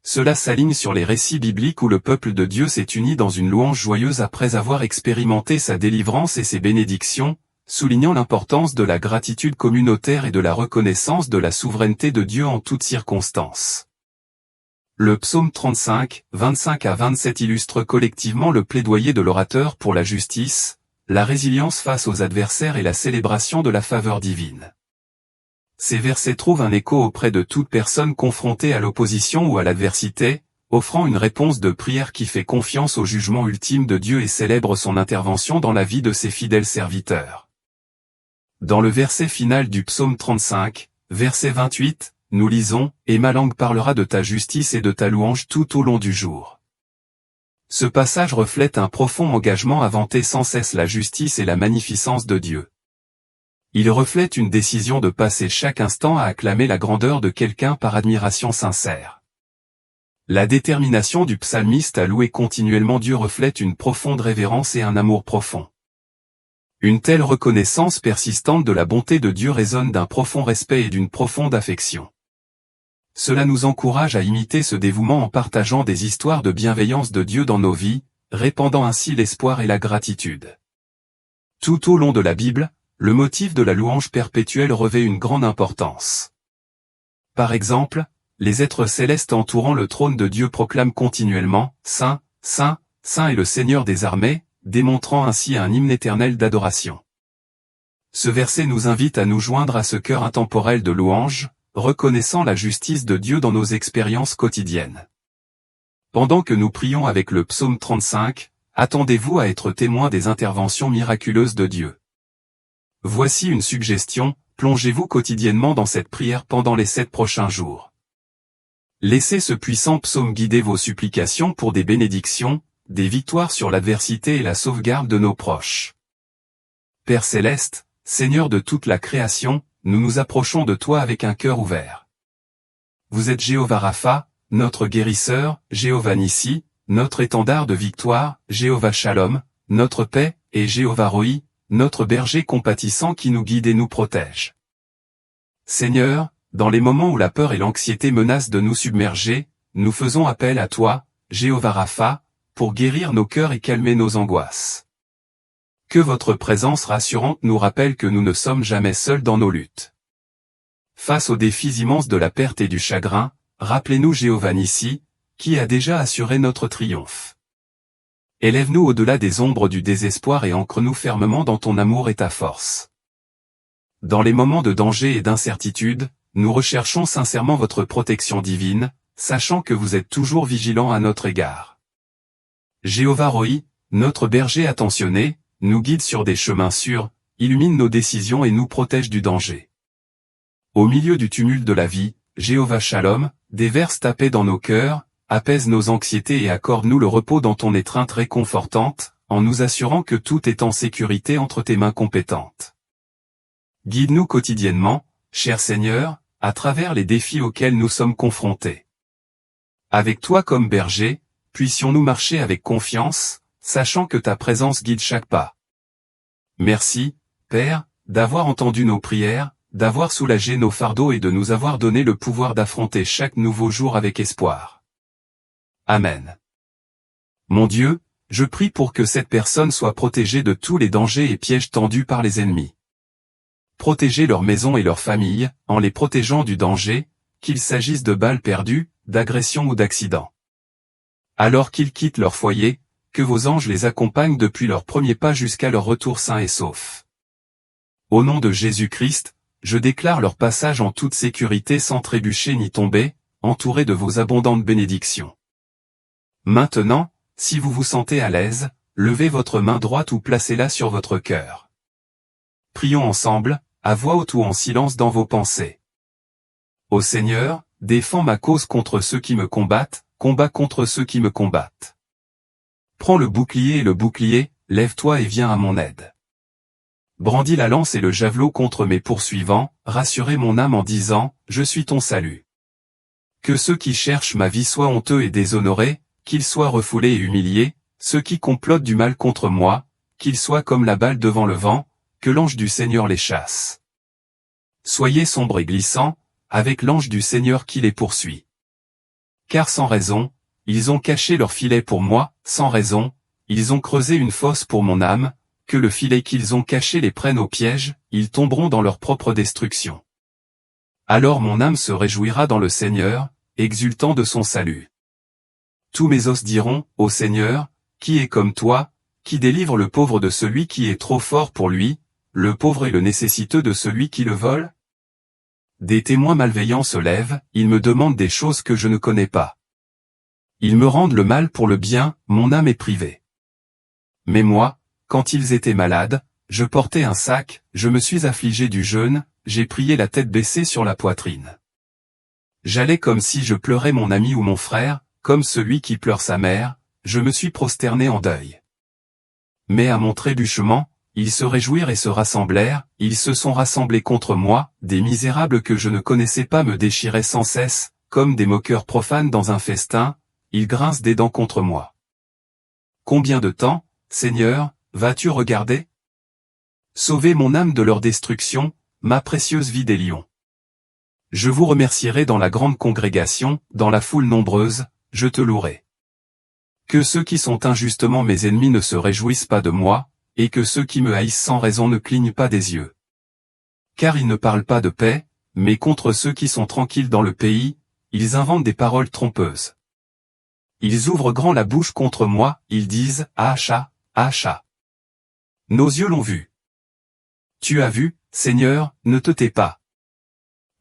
Cela s'aligne sur les récits bibliques où le peuple de Dieu s'est uni dans une louange joyeuse après avoir expérimenté sa délivrance et ses bénédictions, soulignant l'importance de la gratitude communautaire et de la reconnaissance de la souveraineté de Dieu en toutes circonstances. Le psaume 35, 25 à 27 illustre collectivement le plaidoyer de l'orateur pour la justice, la résilience face aux adversaires et la célébration de la faveur divine. Ces versets trouvent un écho auprès de toute personne confrontée à l'opposition ou à l'adversité, offrant une réponse de prière qui fait confiance au jugement ultime de Dieu et célèbre son intervention dans la vie de ses fidèles serviteurs. Dans le verset final du psaume 35, verset 28, nous lisons « Et ma langue parlera de ta justice et de ta louange tout au long du jour ». Ce passage reflète un profond engagement à vanter sans cesse la justice et la magnificence de Dieu. Il reflète une décision de passer chaque instant à acclamer la grandeur de quelqu'un par admiration sincère. La détermination du psalmiste à louer continuellement Dieu reflète une profonde révérence et un amour profond. Une telle reconnaissance persistante de la bonté de Dieu résonne d'un profond respect et d'une profonde affection. Cela nous encourage à imiter ce dévouement en partageant des histoires de bienveillance de Dieu dans nos vies, répandant ainsi l'espoir et la gratitude. Tout au long de la Bible, le motif de la louange perpétuelle revêt une grande importance. Par exemple, les êtres célestes entourant le trône de Dieu proclament continuellement « Saint, Saint, Saint est le Seigneur des armées », démontrant ainsi un hymne éternel d'adoration. Ce verset nous invite à nous joindre à ce chœur intemporel de louange, reconnaissant la justice de Dieu dans nos expériences quotidiennes. Pendant que nous prions avec le psaume 35, attendez-vous à être témoin des interventions miraculeuses de Dieu. Voici une suggestion, plongez-vous quotidiennement dans cette prière pendant les 7 prochains jours. Laissez ce puissant psaume guider vos supplications pour des bénédictions, des victoires sur l'adversité et la sauvegarde de nos proches. Père céleste, Seigneur de toute la création, nous nous approchons de toi avec un cœur ouvert. Vous êtes Jéhovah Rapha, notre guérisseur, Jéhovah Nissi, notre étendard de victoire, Jéhovah Shalom, notre paix, et Jéhovah Roi, notre berger compatissant qui nous guide et nous protège. Seigneur, dans les moments où la peur et l'anxiété menacent de nous submerger, nous faisons appel à toi, Jéhovah Rapha, pour guérir nos cœurs et calmer nos angoisses. Que votre présence rassurante nous rappelle que nous ne sommes jamais seuls dans nos luttes. Face aux défis immenses de la perte et du chagrin, rappelez-nous Jéhovah Nissi, qui a déjà assuré notre triomphe. Élève-nous au-delà des ombres du désespoir et ancre-nous fermement dans ton amour et ta force. Dans les moments de danger et d'incertitude, nous recherchons sincèrement votre protection divine, sachant que vous êtes toujours vigilant à notre égard. Jéhovah Roi, notre berger attentionné, nous guide sur des chemins sûrs, illumine nos décisions et nous protège du danger. Au milieu du tumulte de la vie, Jéhovah Shalom, déverse ta paix dans nos cœurs, apaise nos anxiétés et accorde-nous le repos dans ton étreinte réconfortante, en nous assurant que tout est en sécurité entre tes mains compétentes. Guide-nous quotidiennement, cher Seigneur, à travers les défis auxquels nous sommes confrontés. Avec toi comme berger, puissions-nous marcher avec confiance, sachant que ta présence guide chaque pas. Merci, Père, d'avoir entendu nos prières, d'avoir soulagé nos fardeaux et de nous avoir donné le pouvoir d'affronter chaque nouveau jour avec espoir. Amen. Mon Dieu, Je prie pour que cette personne soit protégée de tous les dangers et pièges tendus par les ennemis. Protégez leur maison et leur famille, en les protégeant du danger, qu'il s'agisse de balles perdues, d'agressions ou d'accidents. Alors qu'ils quittent leur foyer, que vos anges les accompagnent depuis leur premier pas jusqu'à leur retour sains et saufs. Au nom de Jésus-Christ, je déclare leur passage en toute sécurité sans trébucher ni tomber, entourés de vos abondantes bénédictions. Maintenant, si vous vous sentez à l'aise, levez votre main droite ou placez-la sur votre cœur. Prions ensemble, à voix haute ou en silence dans vos pensées. Ô Seigneur, défends ma cause contre ceux qui me combattent, combat contre ceux qui me combattent. Prends le bouclier et le bouclier, lève-toi et viens à mon aide. Brandis la lance et le javelot contre mes poursuivants, rassurez mon âme en disant, je suis ton salut. Que ceux qui cherchent ma vie soient honteux et déshonorés, qu'ils soient refoulés et humiliés, ceux qui complotent du mal contre moi, qu'ils soient comme la balle devant le vent, que l'ange du Seigneur les chasse. Soyez sombres et glissants, avec l'ange du Seigneur qui les poursuit. Car sans raison, ils ont caché leur filet pour moi, sans raison, ils ont creusé une fosse pour mon âme, que le filet qu'ils ont caché les prenne au piège, ils tomberont dans leur propre destruction. Alors mon âme se réjouira dans le Seigneur, exultant de son salut. Tous mes os diront, ô Seigneur, qui est comme toi, qui délivre le pauvre de celui qui est trop fort pour lui, le pauvre et le nécessiteux de celui qui le vole? Des témoins malveillants se lèvent, ils me demandent des choses que je ne connais pas. Ils me rendent le mal pour le bien, mon âme est privée. Mais moi, quand ils étaient malades, je portais un sac, je me suis affligé du jeûne, j'ai prié la tête baissée sur la poitrine. J'allais comme si je pleurais mon ami ou mon frère, comme celui qui pleure sa mère, je me suis prosterné en deuil. Mais à mon trébuchement, ils se réjouirent et se rassemblèrent, ils se sont rassemblés contre moi, des misérables que je ne connaissais pas me déchiraient sans cesse, comme des moqueurs profanes dans un festin, ils grincent des dents contre moi. Combien de temps, Seigneur, vas-tu regarder? Sauvez mon âme de leur destruction, ma précieuse vie des lions. Je vous remercierai dans la grande congrégation, dans la foule nombreuse, je te louerai. Que ceux qui sont injustement mes ennemis ne se réjouissent pas de moi, et que ceux qui me haïssent sans raison ne clignent pas des yeux. Car ils ne parlent pas de paix, mais contre ceux qui sont tranquilles dans le pays, ils inventent des paroles trompeuses. Ils ouvrent grand la bouche contre moi, ils disent, Acha, Acha. Nos yeux l'ont vu. Tu as vu, Seigneur, ne te tais pas.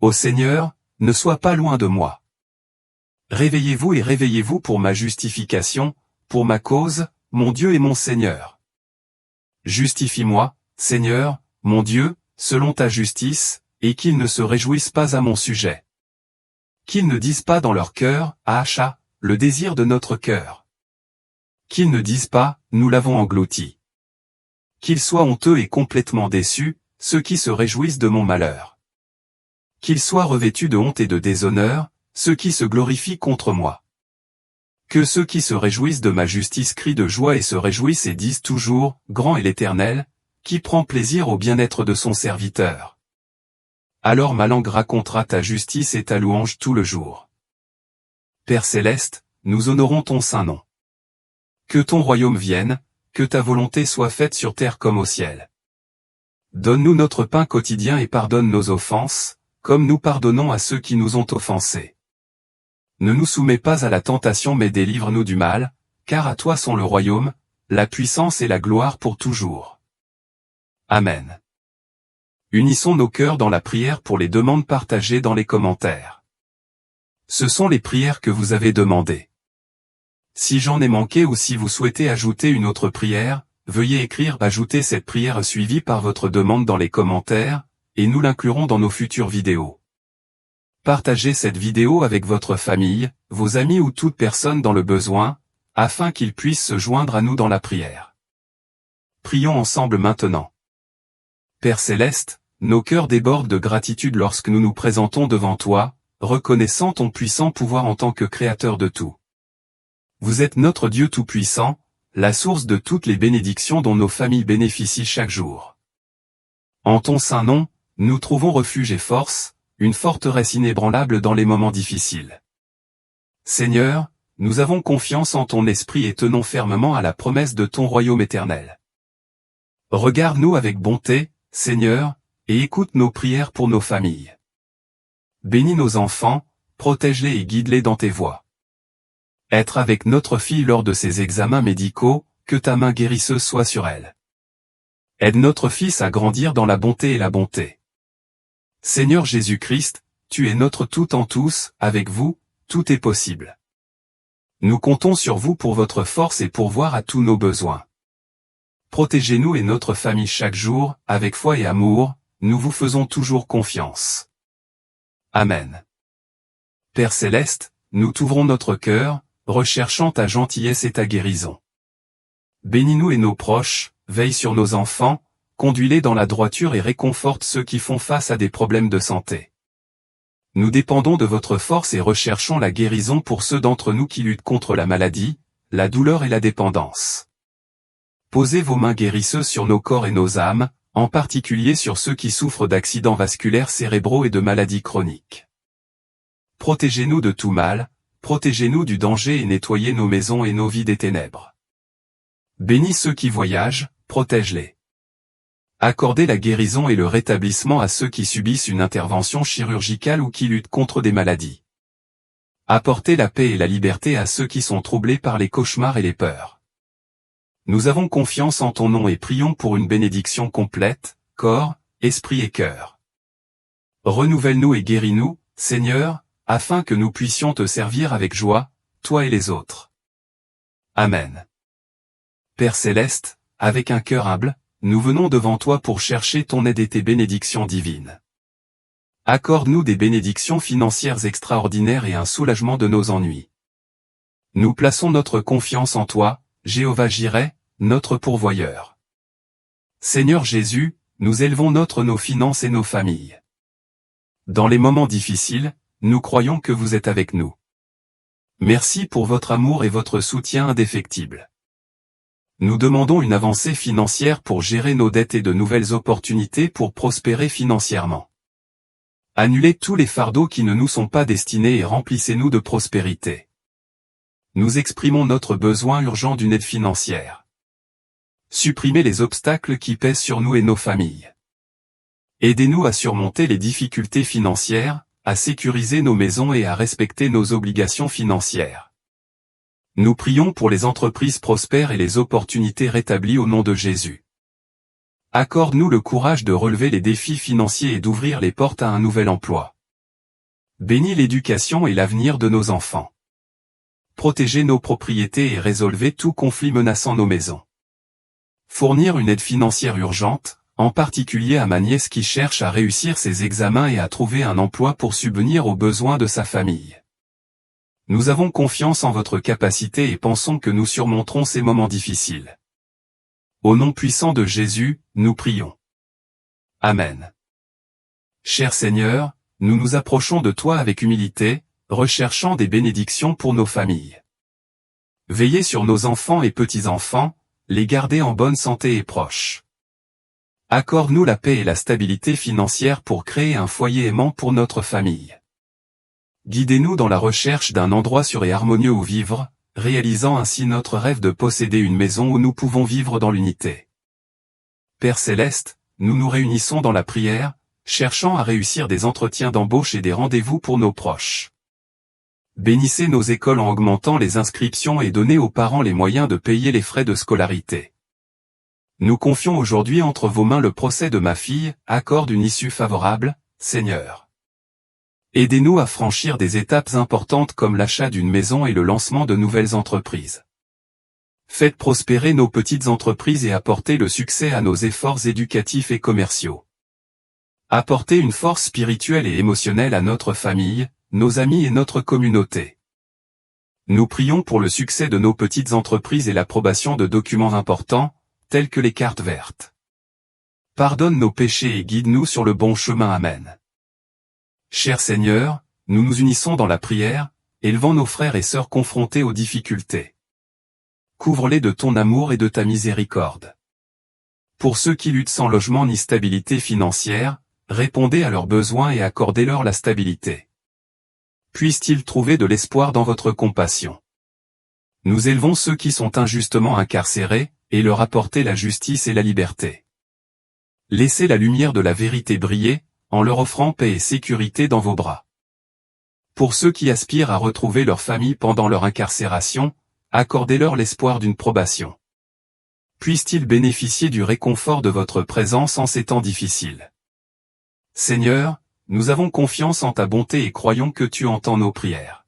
Ô Seigneur, ne sois pas loin de moi. Réveillez-vous et réveillez-vous pour ma justification, pour ma cause, mon Dieu et mon Seigneur. Justifie-moi, Seigneur, mon Dieu, selon ta justice, et qu'ils ne se réjouissent pas à mon sujet. Qu'ils ne disent pas dans leur cœur, Acha, le désir de notre cœur. Qu'ils ne disent pas, nous l'avons englouti. Qu'ils soient honteux et complètement déçus, ceux qui se réjouissent de mon malheur. Qu'ils soient revêtus de honte et de déshonneur, ceux qui se glorifient contre moi. Que ceux qui se réjouissent de ma justice crient de joie et se réjouissent et disent toujours, grand est l'Éternel, qui prend plaisir au bien-être de son serviteur. Alors ma langue racontera ta justice et ta louange tout le jour. Père céleste, nous honorons ton saint nom. Que ton royaume vienne, que ta volonté soit faite sur terre comme au ciel. Donne-nous notre pain quotidien et pardonne nos offenses, comme nous pardonnons à ceux qui nous ont offensés. Ne nous soumets pas à la tentation mais délivre-nous du mal, car à toi sont le royaume, la puissance et la gloire pour toujours. Amen. Unissons nos cœurs dans la prière pour les demandes partagées dans les commentaires. Ce sont les prières que vous avez demandées. Si j'en ai manqué ou si vous souhaitez ajouter une autre prière, veuillez écrire « Ajouter cette prière suivie par votre demande dans les commentaires » et nous l'inclurons dans nos futures vidéos. Partagez cette vidéo avec votre famille, vos amis ou toute personne dans le besoin, afin qu'ils puissent se joindre à nous dans la prière. Prions ensemble maintenant. Père céleste, nos cœurs débordent de gratitude lorsque nous nous présentons devant toi, reconnaissant ton puissant pouvoir en tant que créateur de tout. Vous êtes notre Dieu tout-puissant, la source de toutes les bénédictions dont nos familles bénéficient chaque jour. En ton saint nom, nous trouvons refuge et force, une forteresse inébranlable dans les moments difficiles. Seigneur, nous avons confiance en ton esprit et tenons fermement à la promesse de ton royaume éternel. Regarde-nous avec bonté, Seigneur, et écoute nos prières pour nos familles. Bénis nos enfants, protège-les et guide-les dans tes voies. Être avec notre fille lors de ses examens médicaux, que ta main guérisseuse soit sur elle. Aide notre fils à grandir dans la bonté et la bonté. Seigneur Jésus-Christ, tu es notre tout en tous, avec vous, tout est possible. Nous comptons sur vous pour votre force et pourvoir à tous nos besoins. Protégez-nous et notre famille chaque jour, avec foi et amour, nous vous faisons toujours confiance. Amen. Père Céleste, nous t'ouvrons notre cœur, recherchant ta gentillesse et ta guérison. Bénis-nous et nos proches, veille sur nos enfants, conduis-les dans la droiture et réconforte ceux qui font face à des problèmes de santé. Nous dépendons de votre force et recherchons la guérison pour ceux d'entre nous qui luttent contre la maladie, la douleur et la dépendance. Posez vos mains guérisseuses sur nos corps et nos âmes, en particulier sur ceux qui souffrent d'accidents vasculaires cérébraux et de maladies chroniques. Protégez-nous de tout mal, protégez-nous du danger et nettoyez nos maisons et nos vies des ténèbres. Bénis ceux qui voyagent, protège-les. Accordez la guérison et le rétablissement à ceux qui subissent une intervention chirurgicale ou qui luttent contre des maladies. Apportez la paix et la liberté à ceux qui sont troublés par les cauchemars et les peurs. Nous avons confiance en ton nom et prions pour une bénédiction complète, corps, esprit et cœur. Renouvelle-nous et guéris-nous, Seigneur, afin que nous puissions te servir avec joie, toi et les autres. Amen. Père Céleste, avec un cœur humble, nous venons devant toi pour chercher ton aide et tes bénédictions divines. Accorde-nous des bénédictions financières extraordinaires et un soulagement de nos ennuis. Nous plaçons notre confiance en toi, Jéhovah Jireh, notre pourvoyeur. Seigneur Jésus, nous élevons nos finances et nos familles. Dans les moments difficiles, nous croyons que vous êtes avec nous. Merci pour votre amour et votre soutien indéfectible. Nous demandons une avancée financière pour gérer nos dettes et de nouvelles opportunités pour prospérer financièrement. Annulez tous les fardeaux qui ne nous sont pas destinés et remplissez-nous de prospérité. Nous exprimons notre besoin urgent d'une aide financière. Supprimez les obstacles qui pèsent sur nous et nos familles. Aidez-nous à surmonter les difficultés financières, à sécuriser nos maisons et à respecter nos obligations financières. Nous prions pour les entreprises prospères et les opportunités rétablies au nom de Jésus. Accorde-nous le courage de relever les défis financiers et d'ouvrir les portes à un nouvel emploi. Bénis l'éducation et l'avenir de nos enfants. Protégez nos propriétés et résolvez tout conflit menaçant nos maisons. Fournir une aide financière urgente, en particulier à ma nièce qui cherche à réussir ses examens et à trouver un emploi pour subvenir aux besoins de sa famille. Nous avons confiance en votre capacité et pensons que nous surmonterons ces moments difficiles. Au nom puissant de Jésus, nous prions. Amen. Cher Seigneur, nous nous approchons de toi avec humilité, recherchant des bénédictions pour nos familles. Veillez sur nos enfants et petits-enfants, les garder en bonne santé et proches. Accorde-nous la paix et la stabilité financière pour créer un foyer aimant pour notre famille. Guidez-nous dans la recherche d'un endroit sûr et harmonieux où vivre, réalisant ainsi notre rêve de posséder une maison où nous pouvons vivre dans l'unité. Père Céleste, nous nous réunissons dans la prière, cherchant à réussir des entretiens d'embauche et des rendez-vous pour nos proches. Bénissez nos écoles en augmentant les inscriptions et donnez aux parents les moyens de payer les frais de scolarité. Nous confions aujourd'hui entre vos mains le procès de ma fille, accorde une issue favorable, Seigneur. Aidez-nous à franchir des étapes importantes comme l'achat d'une maison et le lancement de nouvelles entreprises. Faites prospérer nos petites entreprises et apportez le succès à nos efforts éducatifs et commerciaux. Apportez une force spirituelle et émotionnelle à notre famille, nos amis et notre communauté. Nous prions pour le succès de nos petites entreprises et l'approbation de documents importants, tels que les cartes vertes. Pardonne nos péchés et guide-nous sur le bon chemin. Amen. Cher Seigneur, nous nous unissons dans la prière, élevant nos frères et sœurs confrontés aux difficultés. Couvre-les de ton amour et de ta miséricorde. Pour ceux qui luttent sans logement ni stabilité financière, répondez à leurs besoins et accordez-leur la stabilité. Puissent-ils trouver de l'espoir dans votre compassion. Nous élevons ceux qui sont injustement incarcérés, et leur apporter la justice et la liberté. Laissez la lumière de la vérité briller, en leur offrant paix et sécurité dans vos bras. Pour ceux qui aspirent à retrouver leur famille pendant leur incarcération, accordez-leur l'espoir d'une probation. Puissent-ils bénéficier du réconfort de votre présence en ces temps difficiles. Seigneur, nous avons confiance en ta bonté et croyons que tu entends nos prières.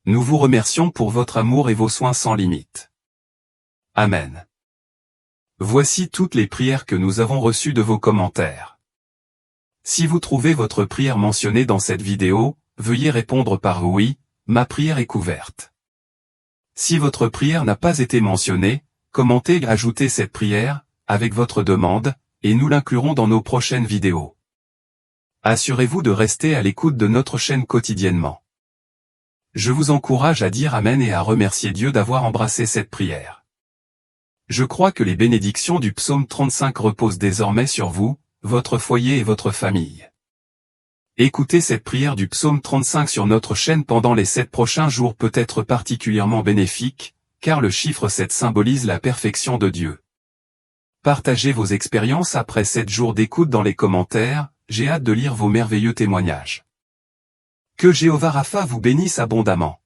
Nous vous remercions pour votre amour et vos soins sans limite. Amen. Voici toutes les prières que nous avons reçues de vos commentaires. Si vous trouvez votre prière mentionnée dans cette vidéo, veuillez répondre par oui, ma prière est couverte. Si votre prière n'a pas été mentionnée, commentez et ajoutez cette prière, avec votre demande, et nous l'inclurons dans nos prochaines vidéos. Assurez-vous de rester à l'écoute de notre chaîne quotidiennement. Je vous encourage à dire Amen et à remercier Dieu d'avoir embrassé cette prière. Je crois que les bénédictions du psaume 35 reposent désormais sur vous, votre foyer et votre famille. Écoutez cette prière du psaume 35 sur notre chaîne pendant les 7 prochains jours peut être particulièrement bénéfique, car le chiffre 7 symbolise la perfection de Dieu. Partagez vos expériences après 7 jours d'écoute dans les commentaires, j'ai hâte de lire vos merveilleux témoignages. Que Jéhovah Rapha vous bénisse abondamment.